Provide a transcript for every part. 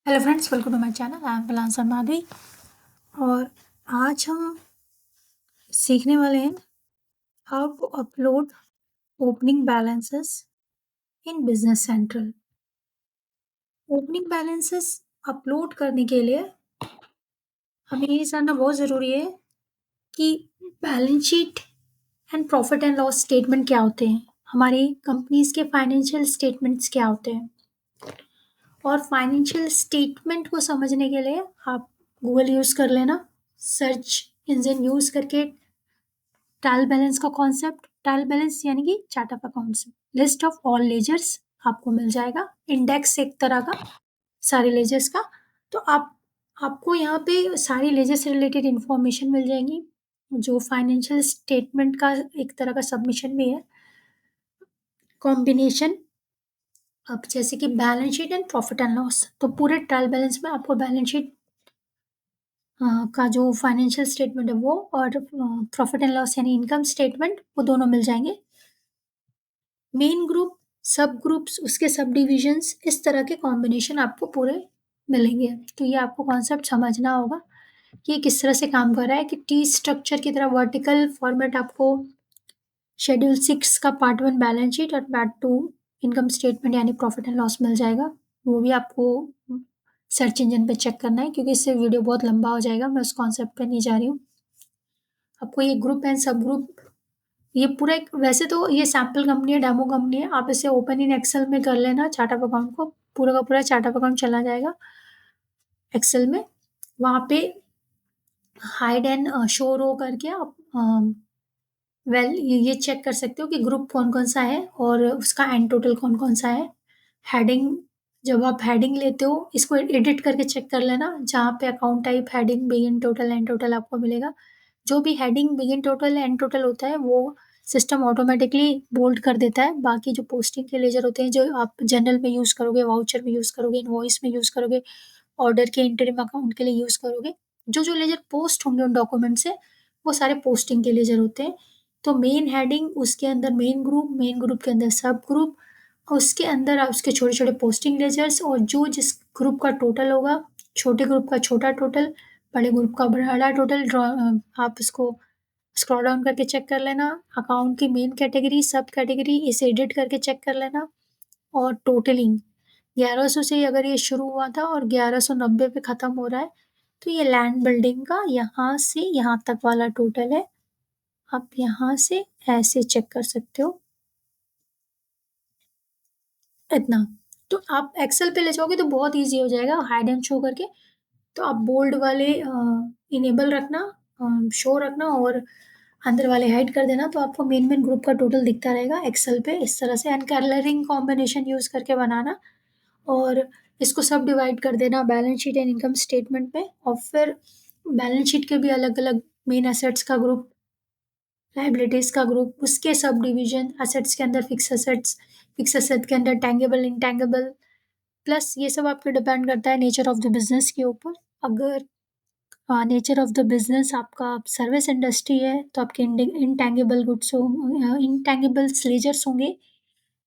Hello friends, welcome to my channel. I am freelancer Madhavi और आज हम सीखने वाले हैं how to upload opening balances in Business Central. Opening balances upload करने के लिए हमें ये जानना बहुत ज़रूरी है कि balance sheet and profit and loss statement क्या होते हैं, हमारी कंपनीज के फाइनेंशियल स्टेटमेंट्स क्या होते हैं। और फाइनेंशियल स्टेटमेंट को समझने के लिए आप गूगल यूज़ कर लेना, सर्च इंजन यूज़ करके ट्रायल बैलेंस का कॉन्सेप्ट, ट्रायल बैलेंस यानी कि chart of accounts, list of all ledgers आपको मिल जाएगा, इंडेक्स एक तरह का सारे लेजर्स का। तो आपको यहाँ पे सारी लेजर से रिलेटेड इंफॉर्मेशन मिल जाएंगी, जो फाइनेंशियल स्टेटमेंट का एक तरह का सबमिशन भी है, कॉम्बिनेशन। अब जैसे कि balance sheet and profit and loss, तो पूरे ट्रायल बैलेंस में आपको बैलेंस शीट का जो फाइनेंशियल स्टेटमेंट है वो और प्रॉफिट एंड लॉस यानी इनकम स्टेटमेंट, वो दोनों मिल जाएंगे। मेन ग्रुप, सब ग्रुप्स, उसके सब डिविजन्स, इस तरह के कॉम्बिनेशन आपको पूरे मिलेंगे। तो ये आपको कॉन्सेप्ट समझना होगा कि ये किस तरह से काम कर रहा है, कि टी स्ट्रक्चर की तरह वर्टिकल फॉर्मेट आपको शेड्यूल 6 का पार्ट 1 बैलेंस शीट और पार्ट 2 इनकम स्टेटमेंट यानी प्रॉफिट एंड लॉस मिल जाएगा। वो भी आपको सर्च इंजन पे चेक करना है, क्योंकि इससे वीडियो बहुत लंबा हो जाएगा, मैं उस कॉन्सेप्ट पे नहीं जा रही हूँ। आपको ये ग्रुप एंड सब ग्रुप, ये पूरा एक, वैसे तो ये सैंपल कंपनी है, डेमो कंपनी है, आप इसे ओपन इन एक्सेल में कर लेना। चार्ट ऑफ अकाउंट को पूरा का पूरा चार्ट ऑफ अकाउंट चला जाएगा एक्सेल में। वहाँ पे हाइड एंड शो रो करके आप ये चेक कर सकते हो कि ग्रुप कौन कौन सा है और उसका एंड टोटल कौन कौन सा है। हेडिंग, जब आप हेडिंग लेते हो इसको एडिट करके चेक कर लेना, जहाँ पे account type, heading, begin, total, and total आपको मिलेगा। जो भी heading, begin, total, and total होता है वो सिस्टम ऑटोमेटिकली बोल्ड कर देता है। बाकी जो पोस्टिंग के लेजर होते हैं, जो आप जनरल में यूज़ करोगे, वाउचर में यूज़ करोगे, इनवॉइस में यूज़ करोगे, ऑर्डर के इंटरिम अकाउंट के लिए यूज़ करोगे, जो जो लेजर पोस्ट होंगे उन डॉक्यूमेंट से, वो सारे पोस्टिंग के लेजर होते हैं। तो मेन हेडिंग, उसके अंदर मेन ग्रुप के अंदर सब ग्रुप, उसके अंदर आप उसके छोटे-छोटे पोस्टिंग लेजर्स, और जो जिस ग्रुप का टोटल होगा, छोटे ग्रुप का छोटा टोटल, बड़े ग्रुप का बड़ा टोटल आप इसको स्क्रॉल डाउन करके चेक कर लेना। अकाउंट की मेन कैटेगरी, सब कैटेगरी, इसे एडिट करके चेक कर लेना। और टोटलिंग 1100 से अगर ये शुरू हुआ था और 1190 पे ख़त्म हो रहा है, तो ये लैंड बिल्डिंग का यहाँ से यहाँ तक वाला टोटल है। आप यहाँ से ऐसे चेक कर सकते हो, इतना। तो आप एक्सेल पे ले जाओगे तो बहुत ईज़ी हो जाएगा हाइड एंड शो करके। तो आप बोल्ड वाले इनेबल रखना, शो रखना, और अंदर वाले हाइड कर देना, तो आपको मेन ग्रुप का टोटल दिखता रहेगा एक्सेल पे इस तरह से। एंड कलरिंग कॉम्बिनेशन यूज़ करके बनाना, और इसको सब डिवाइड कर देना balance sheet and income statement में। और फिर बैलेंस शीट के भी अलग-अलग मेन एसेट्स का ग्रुप, लायबिलिटीज़ का ग्रुप, उसके सब डिवीज़न, एसेट्स के अंदर फिक्स एसेट्स, फिक्स एसेट के अंदर टैंगिबल, इनटैंगिबल, प्लस ये सब आपके डिपेंड करता है नेचर ऑफ द बिज़नेस के ऊपर। अगर नेचर ऑफ द बिज़नेस आपका सर्विस इंडस्ट्री है, तो आपके इनटैंगिबल गुड्स इनटैंगिबल्स लेजर्स होंगे,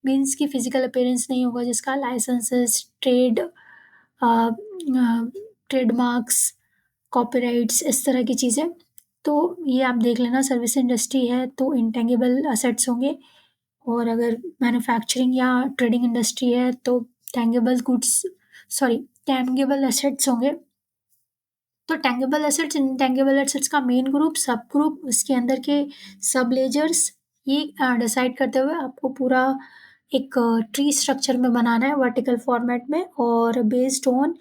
मीन्स कि फिजिकल अपीयरेंस नहीं होगा जिसका, लाइसेंसेस, ट्रेडमार्क्स, कॉपीराइट्स, इस तरह की चीज़ें। तो ये आप देख लेना, सर्विस इंडस्ट्री है तो इंटैंगिबल असेट्स होंगे, और अगर मैन्युफैक्चरिंग या ट्रेडिंग इंडस्ट्री है तो टैंगिबल गुड्स, सॉरी, टैंगिबल असेट्स होंगे। तो टैंगिबल एसेट्स, इनटैंगिबल एसेट्स का मेन ग्रुप, सब ग्रुप, उसके अंदर के सब लेजर्स, ये डिसाइड करते हुए आपको पूरा एक ट्री स्ट्रक्चर में बनाना है वर्टिकल फॉर्मेट में, और based on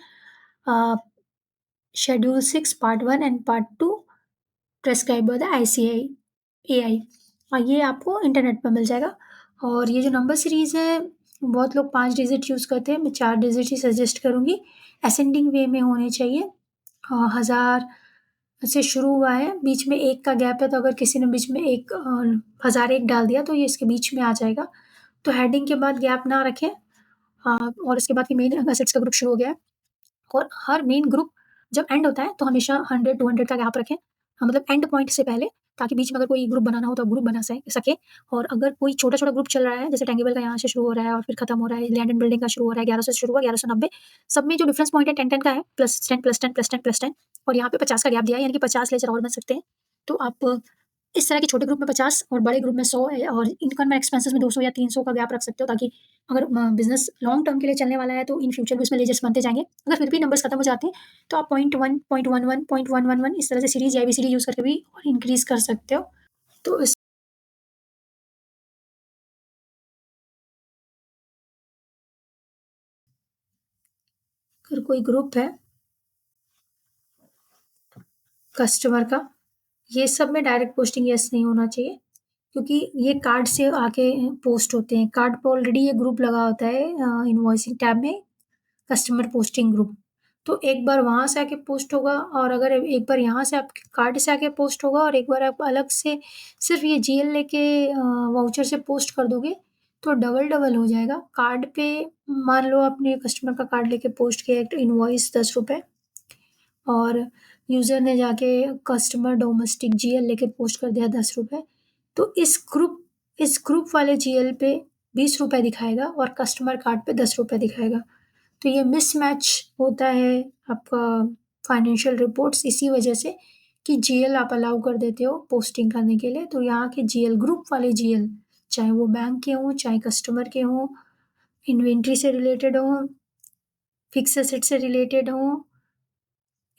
schedule 6 part 1 and part 2 prescribe by the ICI AI, और ये आपको इंटरनेट पे मिल जाएगा। और ये जो नंबर सीरीज़ है, बहुत लोग 5 डिजिट यूज़ करते हैं, मैं 4 डिजिट ही सजेस्ट करूँगी। असेंडिंग वे में होने चाहिए। 1000 से शुरू हुआ है, बीच में 1 का गैप है, तो अगर किसी ने बीच में 1 1001 डाल दिया तो ये इसके बीच में आ जाएगा। तो हेडिंग के बाद गैप ना रखें। और उसके बाद फिर मेन एसेट्स का ग्रुप शुरू हो गया है, और हर मेन ग्रुप जब एंड होता है तो हमेशा 100-200 का गैप रखें। मतलब एंड पॉइंट से पहले, ताकि बीच में अगर कोई ग्रुप बनाना हो तो आप ग्रुप बना सके। और अगर कोई छोटा-छोटा ग्रुप चल रहा है, जैसे टेंगिबल का यहाँ से शुरू हो रहा है और फिर खत्म हो रहा है, लैंड एंड बिल्डिंग का शुरू हो रहा है, 1100 से शुरू हुआ, 1190, सब में जो डिफरेंस पॉइंट है 10-10 का है, +10 +10 +10 +10, और यहाँ पे 50 का गैप दिया है, यानी कि 50 लेजर और बन सकते हैं। तो आप इस तरह के छोटे ग्रुप में 50 और बड़े ग्रुप में 100 है, और इनकम और एक्सपेंसेस में 200 या 300 का गैप रख सकते हो, ताकि अगर बिज़नेस लॉन्ग टर्म के लिए चलने वाला है तो इन फ्यूचर भी उसमें लेजर्स बनते जाएँगे। अगर फिर भी नंबर्स खत्म हो जाते हैं तो आप 0.1, 0.11, 0.111 इस तरह से सीरीज़ या एबीसीडी यूज़ करके भी और इंक्रीज़ कर सकते हो। तो इस अगर कोई ग्रुप है कस्टमर का, ये सब में डायरेक्ट पोस्टिंग येस नहीं होना चाहिए, क्योंकि ये कार्ड से आके पोस्ट होते हैं। कार्ड पे ऑलरेडी ये ग्रुप लगा होता है इनवॉइसिंग टैब में, कस्टमर पोस्टिंग ग्रुप। तो एक बार वहाँ से आके पोस्ट होगा, और अगर एक बार यहाँ से आपके कार्ड से आके पोस्ट होगा, और एक बार आप अलग से सिर्फ़ ये जीएल लेके वाउचर से पोस्ट कर दोगे, तो डबल-डबल हो जाएगा। कार्ड पे मान लो आपने कस्टमर का कार्ड लेके पोस्ट किया एक इनवॉइस ₹10, और यूज़र ने जाके कस्टमर डोमेस्टिक जीएल लेके पोस्ट कर दिया ₹10, तो इस ग्रुप वाले जीएल पे ₹20 दिखाएगा और कस्टमर कार्ड पे ₹10 दिखाएगा। तो ये मिसमैच होता है आपका फाइनेंशियल रिपोर्ट्स इसी वजह से, कि जीएल आप अलाउ कर देते हो पोस्टिंग करने के लिए। तो यहाँ के जीएल, ग्रुप वाले जीएल, चाहे वो बैंक के हों, चाहे कस्टमर के हों, इन्वेंट्री से रिलेटेड हों, फिक्स एसेट से रिलेटेड हों,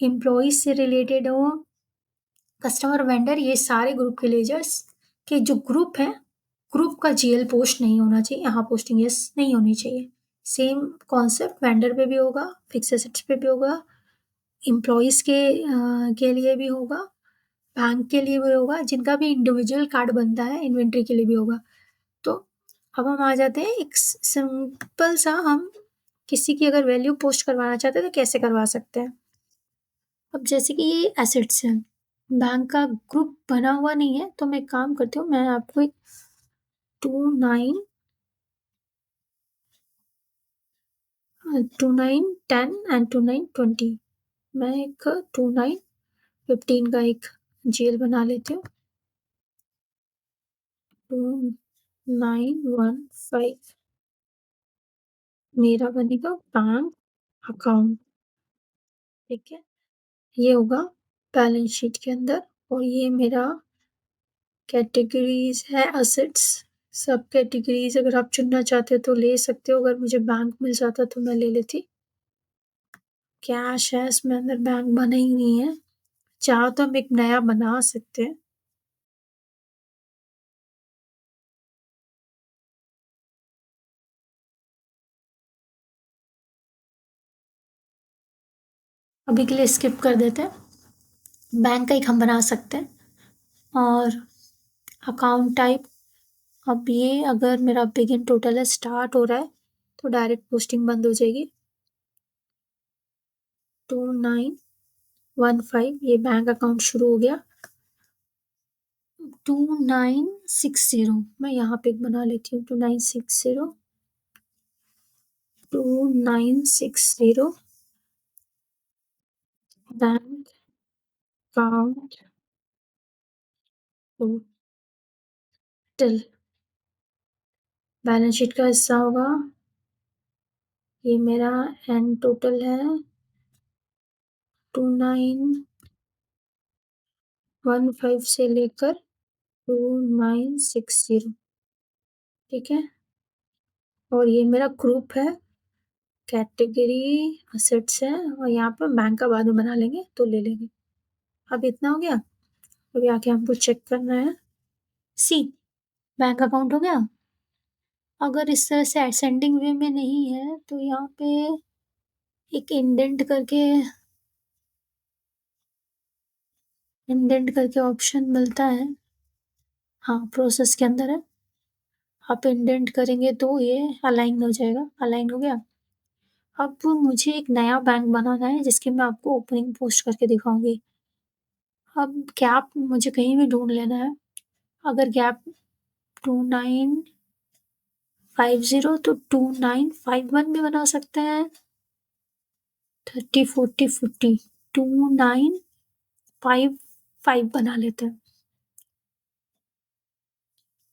एम्प्लॉइज़ से रिलेटेड हों, कस्टमर वेंडर, ये सारे ग्रुप के लेजर्स के जो ग्रुप हैं, ग्रुप का जीएल पोस्ट नहीं होना चाहिए, यहाँ पोस्टिंग येस नहीं होनी चाहिए। सेम कॉन्सेप्ट वेंडर पे भी होगा, फिक्स एसेट्स पे भी होगा, एम्प्लॉइज़ के लिए भी होगा, बैंक के लिए भी होगा, जिनका भी इंडिविजुअल कार्ड बनता है इन्वेंट्री के लिए भी होगा। तो अब हम आ जाते हैं एक सिंपल सा, हम किसी की अगर वैल्यू पोस्ट करवाना चाहते हैं तो कैसे करवा सकते हैं। अब जैसे कि ये एसेट्स हैं, बैंक का ग्रुप बना हुआ नहीं है, तो मैं एक काम करती हूँ, मैं आपको एक 29 29 10 एंड 29 20, मैं एक 29 15 का एक जीएल बना लेती हूँ। 2915 मेरा बनेगा बैंक अकाउंट, ठीक है? ये होगा बैलेंस शीट के अंदर, और ये मेरा कैटेगरीज़ है एसेट्स, सब कैटेगरीज़ अगर आप चुनना चाहते हो तो ले सकते हो, अगर मुझे बैंक मिल जाता तो मैं ले लेती। कैश है, इसमें अंदर बैंक बना ही नहीं है, चाहो तो हम एक नया बना सकते हैं। अभी के लिए स्किप कर देते हैं, बैंक का एक हम बना सकते हैं। और अकाउंट टाइप, अब ये अगर मेरा बिगिन टोटल है, स्टार्ट हो रहा है, तो डायरेक्ट पोस्टिंग बंद हो जाएगी। 2915 ये बैंक अकाउंट शुरू हो गया। 2960 मैं यहाँ पे एक बना लेती हूँ, 2960 bank account total, balance sheet का हिस्सा होगा, ये मेरा एंड टोटल है 2915 से लेकर 2960, ठीक है? और ये मेरा ग्रुप है, कैटेगरी असेट्स है, और यहाँ पर बैंक का बाद में बना लेंगे तो ले लेंगे। अब इतना हो गया, अभी आके हमको चेक करना है। सी, बैंक अकाउंट हो गया। अगर इस तरह से असेंडिंग वे में नहीं है तो यहाँ पे एक इंडेंट करके ऑप्शन मिलता है। हाँ, प्रोसेस के अंदर है। आप इंडेंट करेंगे तो ये अलाइन हो जाएगा। अलाइन हो गया। अब मुझे एक नया बैंक बनाना है जिसकी मैं आपको ओपनिंग पोस्ट करके दिखाऊंगी। अब गैप मुझे कहीं भी ढूंढ लेना है। अगर गैप 2950 तो 2951 भी बना सकते हैं। 30 40 50 2955 बना लेते हैं।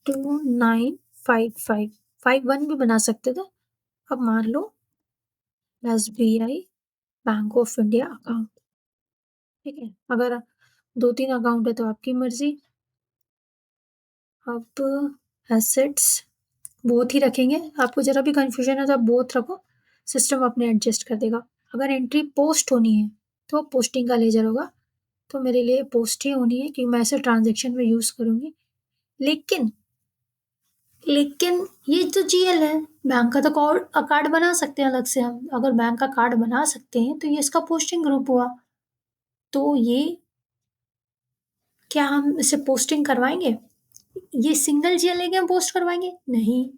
2955 51 भी बना सकते थे। अब मान लो SBI bank of India account, ठीक है। अगर 2-3 अकाउंट है तो आपकी मर्जी। अब एसेट्स बोथ ही रखेंगे, आपको जरा भी कंफ्यूजन है तो आप बोथ रखो, सिस्टम अपने एडजस्ट कर देगा। अगर एंट्री पोस्ट होनी है तो पोस्टिंग का लेजर होगा, तो मेरे लिए पोस्ट ही होनी है क्योंकि मैं इसे ट्रांजेक्शन में यूज करूंगी। लेकिन लेकिन ये तो जीएल है, बैंक का तो कार्ड बना सकते हैं अलग से हम। अगर बैंक का कार्ड बना सकते हैं तो ये इसका पोस्टिंग ग्रुप हुआ। तो ये क्या हम इसे पोस्टिंग करवाएंगे? ये सिंगल जीएल लेके हम पोस्ट करवाएंगे? नहीं,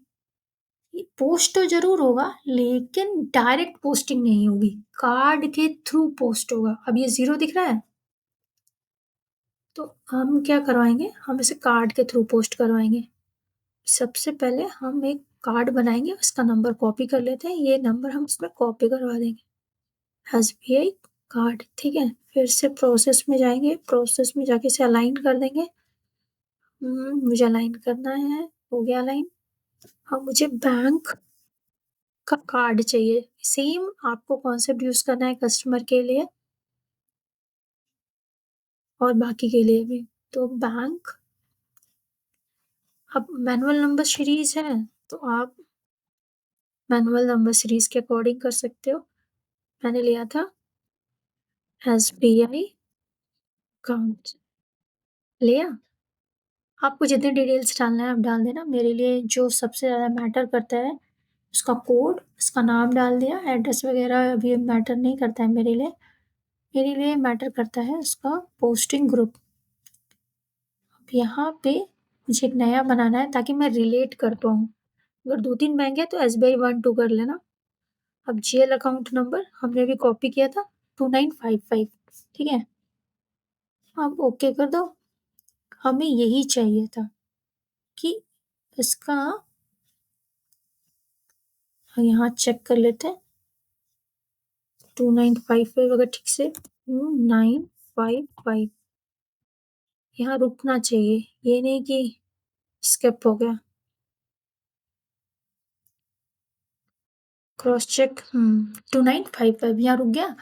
पोस्ट तो जरूर होगा लेकिन डायरेक्ट पोस्टिंग नहीं होगी, कार्ड के थ्रू पोस्ट होगा। अब ये जीरो दिख रहा है, तो हम क्या करवाएंगे, हम इसे कार्ड के थ्रू पोस्ट करवाएंगे। सबसे पहले हम एक कार्ड बनाएंगे, उसका नंबर कॉपी कर लेते हैं, ये नंबर हम इसमें कॉपी करवा देंगे, SBI कार्ड, ठीक है। फिर से प्रोसेस में जाएंगे, प्रोसेस में जाके इसे अलाइन कर देंगे। मुझे अलाइन करना है, हो गया अलाइन। अब मुझे बैंक का कार्ड चाहिए, सेम आपको कॉन्सेप्ट यूज करना है कस्टमर के लिए और बाकी के लिए भी। तो बैंक, अब मैनुअल नंबर सीरीज है तो आप मैनुअल नंबर सीरीज के अकॉर्डिंग कर सकते हो। मैंने लिया था SBI अकाउंट, लिया। आपको जितने डिटेल्स डालना है आप डाल देना। मेरे लिए जो सबसे ज़्यादा मैटर करता है उसका कोड, उसका नाम डाल दिया, एड्रेस वगैरह अभी मैटर नहीं करता है मेरे लिए। मेरे लिए मैटर करता है उसका पोस्टिंग ग्रुप। अब यहाँ पे मुझे एक नया बनाना है ताकि मैं रिलेट कर पाऊँ। अगर 2-3 बैंक है तो SBI 1-2 कर लेना। अब GL अकाउंट नंबर हमने भी कॉपी किया था, 2955, ठीक है। अब ओके कर दो। हमें यही चाहिए था कि इसका, यहाँ चेक कर लेते हैं 2955 अगर ठीक से 2955 यहाँ रुकना चाहिए, ये नहीं कि स्किप हो गया। क्रॉस चेक, 2955 यहाँ रुक गया।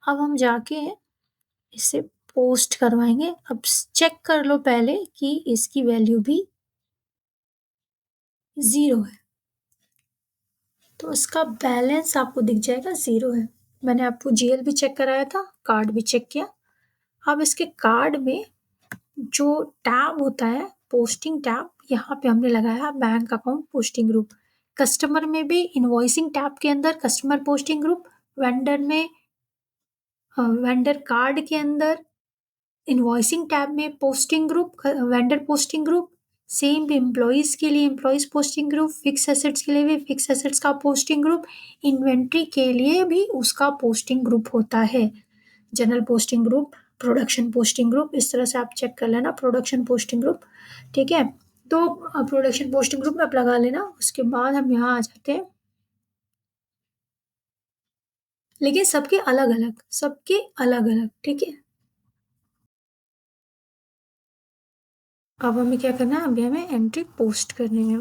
अब हम जाके इसे पोस्ट करवाएंगे। अब चेक कर लो पहले कि इसकी वैल्यू भी जीरो है, तो इसका बैलेंस आपको दिख जाएगा जीरो है। मैंने आपको जीएल भी चेक कराया था, कार्ड भी चेक किया। अब इसके कार्ड में जो टैब होता है पोस्टिंग टैब, यहाँ पे हमने लगाया bank account posting group. Customer में भी इनवॉइसिंग टैब के अंदर कस्टमर पोस्टिंग ग्रुप, वेंडर में वेंडर कार्ड के अंदर इनवॉइसिंग टैब में posting group, vendor posting group. Same employees के लिए employees posting group, fix assets के लिए भी फिक्स एसेट्स का पोस्टिंग ग्रुप, इन्वेंट्री के लिए भी उसका पोस्टिंग ग्रुप होता है। General posting group, production posting group, इस तरह से आप चेक कर लेना प्रोडक्शन पोस्टिंग ग्रुप, ठीक है। तो प्रोडक्शन पोस्टिंग ग्रुप में आप लगा लेना। उसके बाद हम यहाँ आ जाते हैं, लेकिन सबके अलग अलग, सबके अलग अलग, ठीक है। अब हमें क्या करना है, अभी हमें एंट्री पोस्ट करनी है।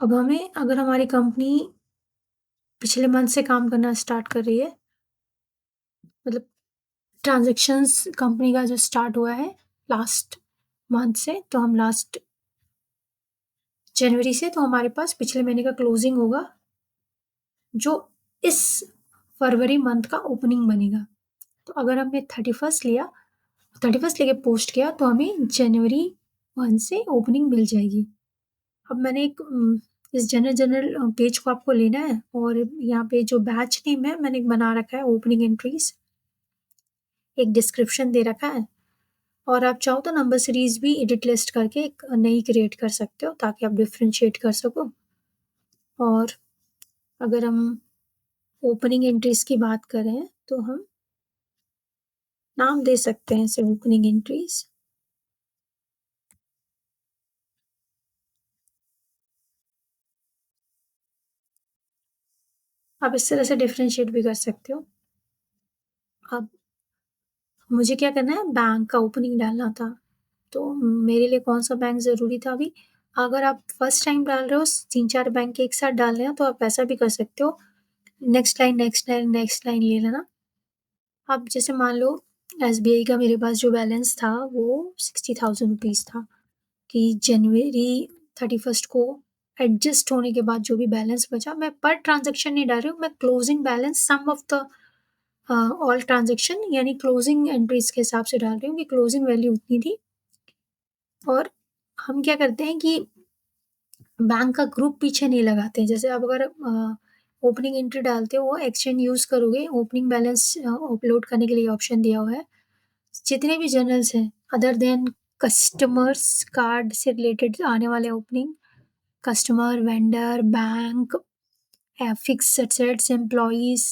अब हमें, अगर हमारी कंपनी पिछले मंथ से काम करना स्टार्ट कर रही है, मतलब ट्रांजैक्शंस कंपनी का जो स्टार्ट हुआ है लास्ट मंथ से, तो हम लास्ट जनवरी से, तो हमारे पास पिछले महीने का क्लोजिंग होगा जो इस फरवरी मंथ का ओपनिंग बनेगा। तो अगर हमने 31st लिया, 31st लेके पोस्ट किया तो हमें जनवरी 1 से ओपनिंग मिल जाएगी। अब मैंने एक इस जनरल जनरल पेज को आपको लेना है और यहाँ पे जो बैच नेम है मैंने एक बना रखा है ओपनिंग एंट्रीज, एक डिस्क्रिप्शन दे रखा है, और आप चाहो तो नंबर सीरीज भी एडिट लिस्ट करके एक नई क्रिएट कर सकते हो ताकि आप डिफ्रेंशिएट कर सको। और अगर हम ओपनिंग एंट्रीज की बात करें तो हम नाम दे सकते हैं इसे ओपनिंग एंट्रीज। आप इस तरह से डिफरेंशिएट भी कर सकते हो। अब मुझे क्या करना है, बैंक का ओपनिंग डालना था, तो मेरे लिए कौन-सा बैंक ज़रूरी था अभी? अगर आप फर्स्ट टाइम डाल रहे हो, 3-4 बैंक एक साथ डाल रहे हो, तो आप ऐसा भी कर सकते हो, next line, next line, next line ले लेना। अब जैसे मान लो एसबीआई का मेरे पास जो बैलेंस था वो 60,000 रुपीज़ था, कि जनवरी 31st को एडजस्ट होने के बाद जो भी बैलेंस बचा, मैं पर ट्रांज़ैक्शन नहीं डाल रही हूँ, मैं closing balance sum of the all transaction यानी क्लोजिंग एंट्रीज़ के हिसाब से डाल रही हूँ कि क्लोजिंग वैल्यू उतनी थी। और हम क्या करते हैं कि बैंक का ग्रुप पीछे नहीं लगाते हैं। जैसे आप अगर ओपनिंग एंट्री डालते हो, वो एक्सचेंज यूज़ करोगे, ओपनिंग बैलेंस अपलोड करने के लिए ऑप्शन दिया हुआ है। जितने भी जर्नल्स हैं अदर देन कस्टमर्स कार्ड से रिलेटेड आने वाले opening, customer, vendor, bank, fixed assets, employees,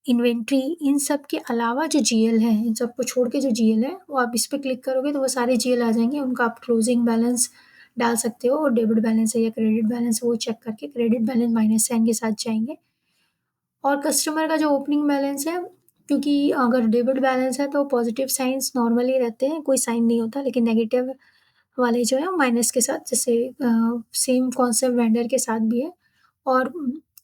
inventory, इन सब के अलावा जो जीएल है, इन सबको छोड़ के जो जीएल है, वो आप इस पे क्लिक करोगे तो वो सारे जीएल आ जाएँगे। उनका आप क्लोजिंग बैलेंस डाल सकते हो और डेबिट बैलेंस है या क्रेडिट बैलेंस है वो चेक करके क्रेडिट बैलेंस माइनस साइन के साथ जाएँगे। और कस्टमर का जो ओपनिंग बैलेंस है, क्योंकि अगर डेबिट बैलेंस है तो पॉजिटिव साइन्स नॉर्मली रहते हैं, कोई साइन नहीं होता, लेकिन नेगेटिव वाले जो है वो माइनस के साथ, जैसे सेम कॉन्सेप्ट वेंडर के साथ भी है। और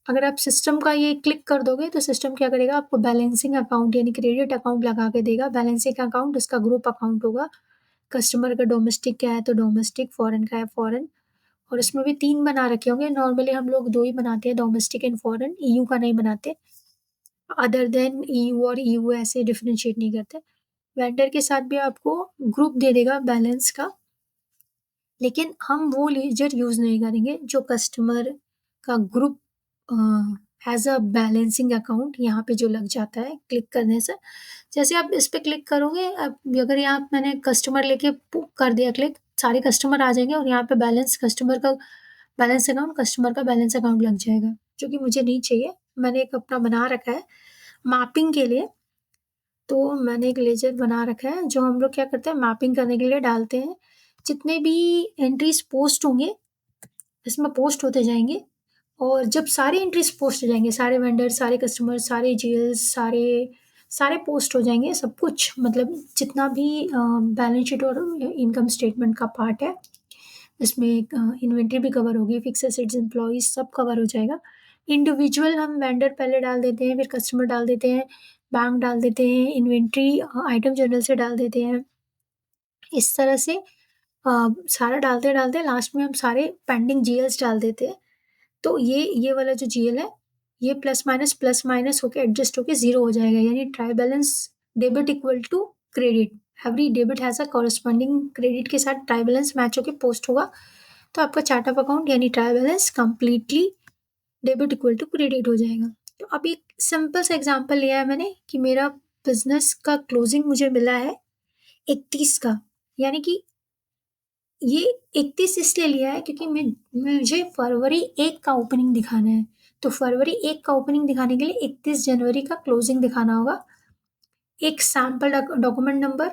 अगर आप सिस्टम का ये क्लिक कर दोगे तो सिस्टम क्या करेगा, आपको बैलेंसिंग अकाउंट यानी क्रेडिट अकाउंट लगा के देगा। बैलेंसिंग अकाउंट उसका ग्रुप अकाउंट होगा। कस्टमर का डोमेस्टिक का है तो डोमेस्टिक, फॉरेन का है फॉरेन, और इसमें भी 3 बना रखे होंगे। नॉर्मली हम लोग 2 ही बनाते हैं, डोमेस्टिक एंड फॉरेन, ईयू का नहीं बनाते। अदर देन ईयू और ईयू ऐसे डिफरेंशिएट नहीं करते। वेंडर के साथ भी आपको ग्रुप दे देगा बैलेंस का, लेकिन हम वो लेजर यूज़ नहीं करेंगे जो कस्टमर का group as a balancing account यहाँ पे जो लग जाता है क्लिक करने से। जैसे आप इस पे क्लिक करोगे, अब अगर यहाँ मैंने कस्टमर लेके कर दिया क्लिक, सारे कस्टमर आ जाएँगे और यहाँ पे बैलेंस कस्टमर का बैलेंस अकाउंट, कस्टमर का बैलेंस अकाउंट लग जाएगा, जो कि मुझे नहीं चाहिए। मैंने एक अपना बना रखा है मैपिंग के लिए, तो मैंने एक लेजर बना रखा है जो हम लोग क्या करते हैं मैपिंग करने के लिए डालते हैं। जितने भी एंट्रीज़ पोस्ट होंगे, इसमें पोस्ट होते जाएँगे, और जब सारे एंट्रीज़ पोस्ट हो जाएँगे, सारे वेंडर, सारे कस्टमर, सारे जीएल्स, सारे सारे पोस्ट हो जाएँगे, सब कुछ मतलब जितना भी बैलेंस शीट और इनकम स्टेटमेंट का पार्ट है, इसमें इन्वेंटरी भी कवर होगी, फिक्स्ड एसेट्स, एम्प्लॉइज़ सब कवर हो जाएगा। इंडिविजुअल हम वेंडर पहले डाल देते हैं, फिर कस्टमर डाल देते हैं, बैंक डाल देते हैं, इन्वेंटरी आइटम जर्नल से डाल देते हैं। इस तरह से सारा डालते-डालते लास्ट में हम सारे पेंडिंग जीएल्स डाल देते हैं। तो ये वाला जो जीएल है, ये प्लस माइनस होके एडजस्ट होके 0 हो जाएगा, यानी trial balance debit equal to credit. Every debit has a corresponding credit के साथ ट्रायल बैलेंस मैच होके पोस्ट होगा, तो आपका चार्ट ऑफ अकाउंट यानी trial balance completely debit equal to credit हो जाएगा। तो अब एक सिंपल सा एग्ज़ाम्पल लिया है मैंने कि मेरा बिज़नेस का क्लोजिंग मुझे मिला है 31 का, यानी कि ये 31 इसलिए लिया है क्योंकि मुझे फरवरी 1 का ओपनिंग दिखाना है। तो फरवरी 1 का ओपनिंग दिखाने के लिए 31 जनवरी का क्लोजिंग दिखाना होगा। एक सैंपल डॉक्यूमेंट नंबर,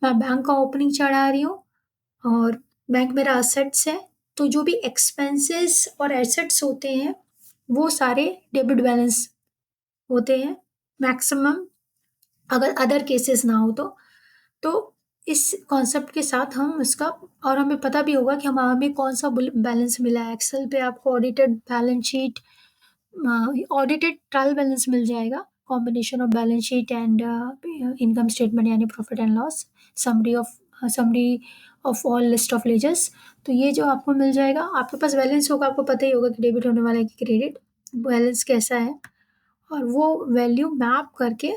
मैं बैंक का ओपनिंग चढ़ा रही हूँ और बैंक मेरा एसेट्स है, तो जो भी एक्सपेंसेस और एसेट्स होते हैं, वो सारे डेबिट बैलेंस होते हैं मैक्सिमम, अगर अदर केसेस ना हो तो। तो इस कॉन्सेप्ट के साथ हम इसका, और हमें पता भी होगा कि हमें कौन-सा बुल बैलेंस मिला है। एक्सेल पे आपको audited balance sheet, audited trial balance मिल जाएगा, combination of balance sheet and income statement यानी profit and loss, summary of all list of ledgers. तो ये जो आपको मिल जाएगा, आपके पास बैलेंस होगा, आपको पता ही होगा कि डेबिट होने वाला है कि क्रेडिट, बैलेंस कैसा है, और वो वैल्यू मैप करके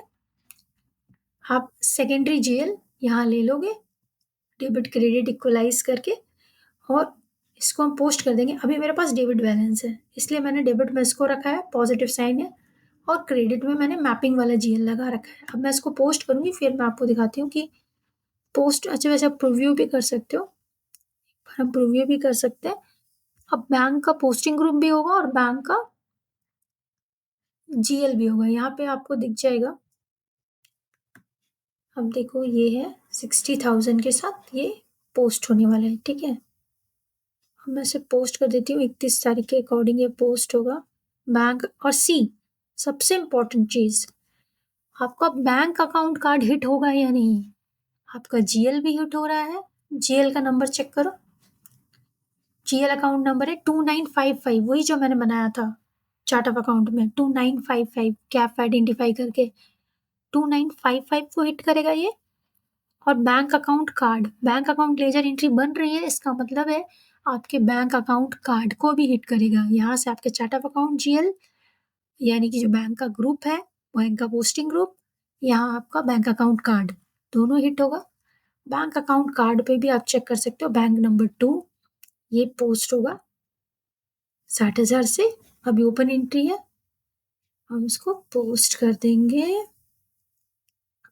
आप सेकेंडरी जीएल यहाँ ले लोगे, डेबिट क्रेडिट इक्वलाइज़ करके, और इसको हम पोस्ट कर देंगे। अभी मेरे पास डेबिट बैलेंस है, इसलिए मैंने डेबिट में इसको रखा है, पॉज़िटिव साइन है, और क्रेडिट में मैंने मैपिंग वाला जीएल लगा रखा है। अब मैं इसको पोस्ट करूँगी, फिर मैं आपको दिखाती हूँ कि पोस्ट, अच्छा वैसे आप प्रीव्यू भी कर सकते हो, पर हम प्रीव्यू भी कर सकते हैं। अब बैंक का पोस्टिंग ग्रुप भी होगा और बैंक का जीएल भी होगा, यहाँ पे आपको दिख जाएगा। अब देखो ये है 60,000 के साथ ये पोस्ट होने वाला है, ठीक है? अब मैं इसे पोस्ट कर देती हूँ, 31 तारीख के अकॉर्डिंग ये पोस्ट होगा। बैंक और सी, सबसे इम्पोर्टेंट चीज़, आपका बैंक अकाउंट कार्ड हिट होगा या नहीं? आपका जीएल भी हिट हो रहा है, जीएल का नंबर चेक करो। जीएल अकाउंट नंबर है 2955, वही जो मैंने बनाया था चार्ट ऑफ अकाउंट में, 2955 गैप आइडेंटिफाई करके 2955 को हिट करेगा ये। और bank account card, bank account laser entry बन रही है, इसका मतलब है आपके बैंक अकाउंट कार्ड को भी हिट करेगा। यहाँ से आपके चार्ट ऑफ अकाउंट जीएल, यानी कि जो बैंक का ग्रुप है, बैंक का पोस्टिंग ग्रुप, यहाँ आपका बैंक अकाउंट कार्ड, दोनों हिट होगा। बैंक अकाउंट कार्ड पे भी आप चेक कर सकते हो, बैंक नंबर 2 ये पोस्ट होगा 60,000 से। अभी ओपन एंट्री है, हम इसको पोस्ट कर देंगे।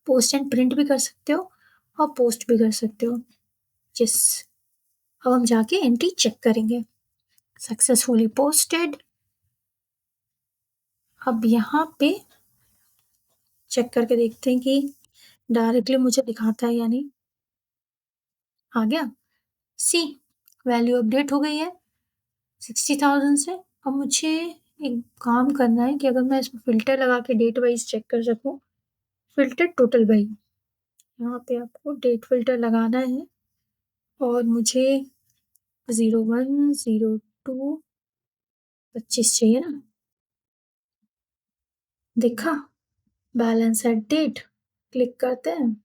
पोस्ट एंड प्रिंट भी कर सकते हो और पोस्ट भी कर सकते हो। यस, अब हम जाके एंट्री चेक करेंगे। Successfully posted. अब यहाँ पे चेक करके देखते हैं कि डायरेक्टली मुझे दिखाता है या नहीं। आ गया, सी वैल्यू अपडेट हो गई है 60,000 से। अब मुझे एक काम करना है कि अगर मैं इसमें फिल्टर लगा के डेट वाइज चेक कर सकूं, फिल्टर टोटल बाई, यहाँ पे आपको डेट फिल्टर लगाना है और मुझे 01/02/25 चाहिए ना। देखा, बैलेंस एट डेट, क्लिक करते हैं,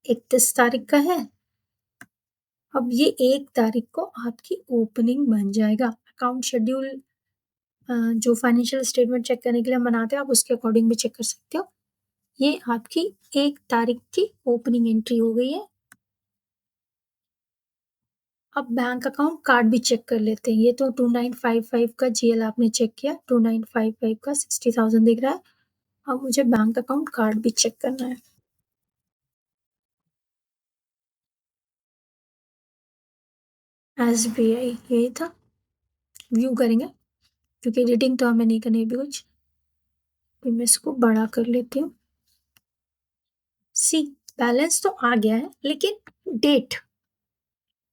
31 तारीख का है। अब ये 1 तारीख को आपकी ओपनिंग बन जाएगा। अकाउंट शेड्यूल जो फाइनेंशियल स्टेटमेंट चेक करने के लिए हम बनाते हैं, आप उसके अकॉर्डिंग भी चेक कर सकते हो। ये आपकी 1 तारीख की ओपनिंग एंट्री हो गई है। अब बैंक अकाउंट कार्ड भी चेक कर लेते हैं। ये तो 2955 का जीएल आपने चेक किया, 2955 का 60,000 दिख रहा है। अब मुझे बैंक अकाउंट कार्ड भी चेक करना है। एसबीआई यही था, व्यू करेंगे क्योंकि एडिटिंग तो हमें नहीं करनी है अभी कुछ। फिर मैं इसको बड़ा कर लेती हूँ। सी बैलेंस तो आ गया है, लेकिन डेट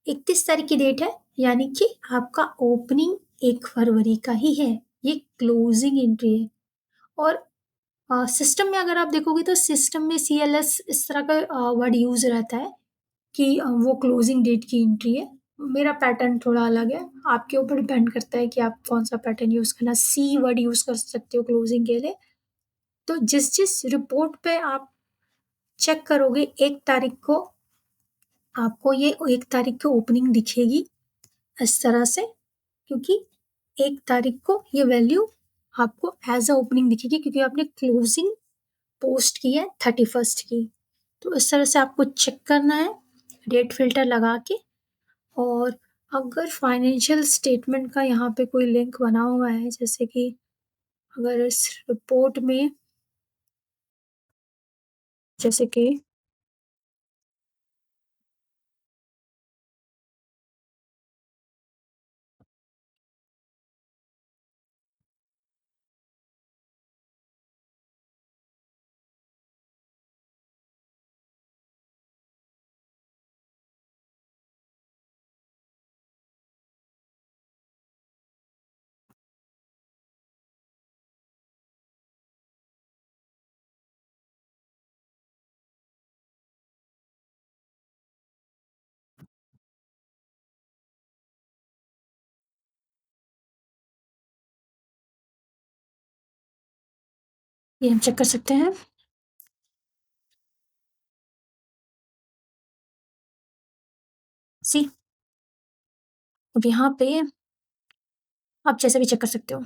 31 तारीख की डेट है, यानी कि आपका ओपनिंग 1 फरवरी का ही है। ये क्लोजिंग एंट्री है। और सिस्टम में अगर आप देखोगे तो सिस्टम में सीएलएस इस तरह का वर्ड यूज रहता है कि वो क्लोजिंग डेट की एंट्री है। मेरा पैटर्न थोड़ा अलग है, आपके ऊपर डिपेंड करता है कि आप कौन सा पैटर्न यूज करना। सी वर्ड यूज कर सकते हो क्लोजिंग के लिए। तो जिस जिस रिपोर्ट पे आप चेक करोगे 1 तारीख को, आपको ये 1 तारीख की ओपनिंग दिखेगी इस तरह से, क्योंकि 1 तारीख को ये वैल्यू आपको एज अ ओपनिंग दिखेगी, क्योंकि आपने क्लोजिंग पोस्ट की है 31st की। तो इस तरह से आपको चेक करना है डेट फिल्टर लगा के। और अगर फाइनेंशियल स्टेटमेंट का यहाँ पे कोई लिंक बना हुआ है, जैसे कि अगर इस रिपोर्ट में, जैसे कि ये हम चेक कर सकते हैं। सी अब यहाँ पे आप जैसे भी चेक कर सकते हो,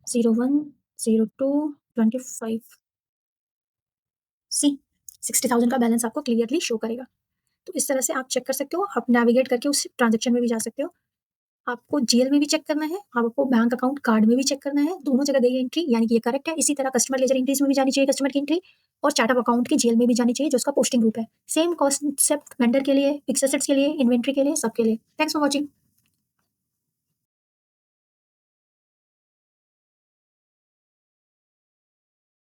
01/02/25 सी 60,000 का बैलेंस आपको क्लियरली शो करेगा। तो इस तरह से आप चेक कर सकते हो, आप नेविगेट करके उस ट्रांजेक्शन में भी जा सकते हो। आपको जीएल में भी चेक करना है, आपको बैंक अकाउंट कार्ड में भी चेक करना है, दोनों जगह गई एंट्री, यानी कि ये करेक्ट है। इसी तरह कस्टमर लेजर एंट्रीज में भी जानी चाहिए कस्टमर की एंट्री, और चार्ट ऑफ अकाउंट की जीएल में भी जानी चाहिए जो उसका पोस्टिंग ग्रुप है। सेम कॉन्सेप्ट वेंडर के लिए, फिक्स्ड एसेट्स के लिए, इन्वेंट्री के लिए, सबके लिए। Thanks for watching.